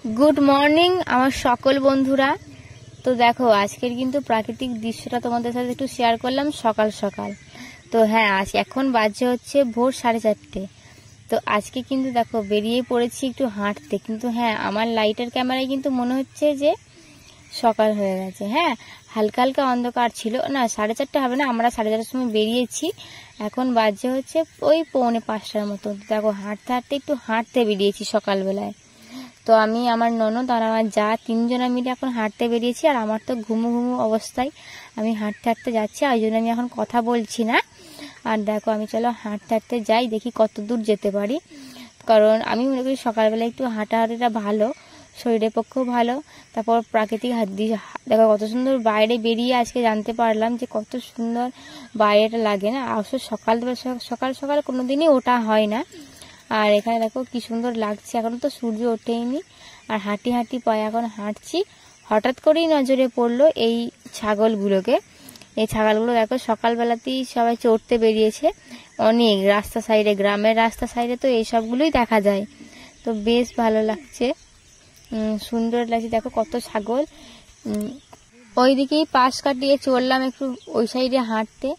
Good morning आमार सकल बंधुरा। तो देखो आजकेर किन्तु प्राकृतिक दृश्यटा तोमादेर साथे एकटु शेयर करलाम सकाल सकाल। तो हाँ आज एखन बाजे होच्छे भोर 4:30। तो आज के किन्तु देखो बेरिये पड़ेछि एकटु हाँटते, किन्तु हाँ आमार लाइटेर कैमराय किन्तु मने होच्छे जे सकाल हये गेछे। हाँ हालका हालका अंधकार छिलो ना, 4:30 हबे ना, आमरा 4:30टार समय बेरिয়েছি। এখন বাজে হচ্ছে ওই 4:45টার মতো। দেখো হাঁটতে হাঁটতে একটু হাঁটতে বেরিয়েছি সকালবেলায়। তো আমি আমার ননদ আর আমার যা তিনজনা মিলে এখন হাঁটতে বেরিয়েছি। আর আমার তো ঘুমু ঘুমু অবস্থায় আমি হাঁটতে হাঁটতে যাচ্ছি, ওই জন্য আমি এখন কথা বলছি না। আর দেখো আমি চলো হাঁটতে হাঁটতে যাই, দেখি কত দূর যেতে পারি। কারণ আমি মনে করি সকালবেলা একটু হাঁটাহাঁটিটা ভালো, শরীরের পক্ষেও ভালো। তারপর প্রাকৃতিক দেখো কত সুন্দর বাইরে বেরিয়ে আজকে জানতে পারলাম যে কত সুন্দর বাইরেটা লাগে না। অবশ্য সকাল সকাল কোনোদিনই ওটা হয় না। আর এখানে দেখো কি সুন্দর লাগছে, এখন তো সূর্য ওঠেইনি। আর হাঁটি হাঁটি পায়ে এখন হাঁটছি। হঠাৎ করেই নজরে পড়লো এই ছাগলগুলোকে। এই ছাগলগুলো দেখো সকালবেলাতেই সবাই চড়তে বেরিয়েছে অনেক রাস্তা সাইডে, গ্রামের রাস্তা সাইডে তো এই সবগুলোই দেখা যায়। তো বেশ ভালো লাগছে, সুন্দর লাগছে। দেখো কত ছাগল। ওইদিকেই পাশ কাটিয়ে চললাম একটু ওই সাইডে হাঁটতে।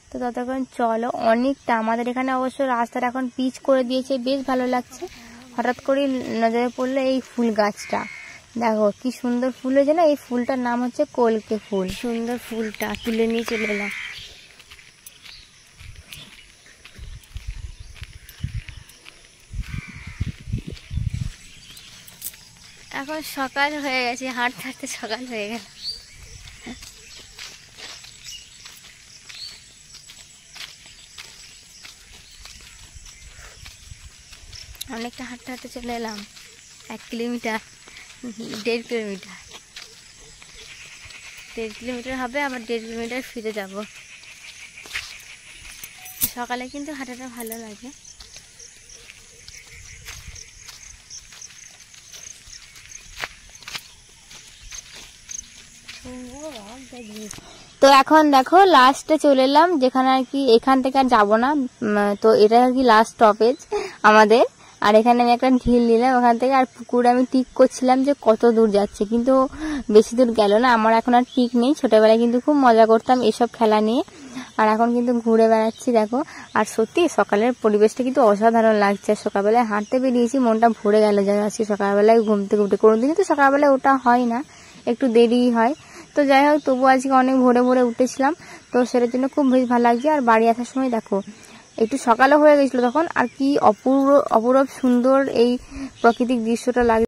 তো ততক্ষণ চলো অনেকটা আমাদের এখানে অবশ্য রাস্তাটা এখন পিচ করে দিয়েছে, বেশ ভালো লাগছে। হঠাৎ করে নজরে পড়লো এই ফুল গাছটা, দেখো কি সুন্দর ফুল হয়েছে না। এই ফুলটার নাম হচ্ছে কলকে ফুল। সুন্দর ফুলটা তুলে নিয়ে চলে এলাম। এখন সকাল হয়ে গেছে, হাঁটতে হাঁটতে সকাল হয়ে গেল। অনেকটা হাঁটতে হাঁটতে চলে এলাম, 1 কিলোমিটার 1.5 কিলোমিটার 1.5 কিলোমিটার হবে, আবার 1.5 কিলোমিটার ফিরে যাব। সকালে কিন্তু হাঁটাটা ভালো লাগে। তো এখন দেখো লাস্টে চলে এলাম, যেখানে আর কি এখান থেকে আর যাবো না। তো এটা আর কি লাস্ট স্টপেজ আমাদের। আর এখানে আমি একটা ঢিল নিলাম ওখান থেকে। আর পুকুরে আমি ঠিক করছিলাম যে কত দূর যাচ্ছে, কিন্তু বেশি দূর গেল না। আমার এখন আর ঠিক নেই, ছোটবেলায় কিন্তু খুব মজা করতাম এসব খেলা নিয়ে। আর এখন কিন্তু ঘুরে বেড়াচ্ছি দেখো। আর সত্যি সকালের পরিবেশটা কিন্তু অসাধারণ লাগছে। সকালবেলায় হাঁটতে বেরিয়েছি, মনটা ভরে গেল যেন আজকে সকালবেলায় ঘুম থেকে উঠে। কোনোদিনই তো সকালবেলায় ওটা হয় না, একটু দেরি হয়। তো যাই হোক তবু আজকে অনেক ভোরে ভোরে উঠেছিলাম, তো সেটার জন্য খুব বেশ ভালো লাগছে। আর বাড়ি আসার সময় দেখো একটু সকালে হয়ে গেছিলো তখন, আর কি অপূর্ব অপূরব সুন্দর এই প্রাকৃতিক দৃশ্যটা লাগে।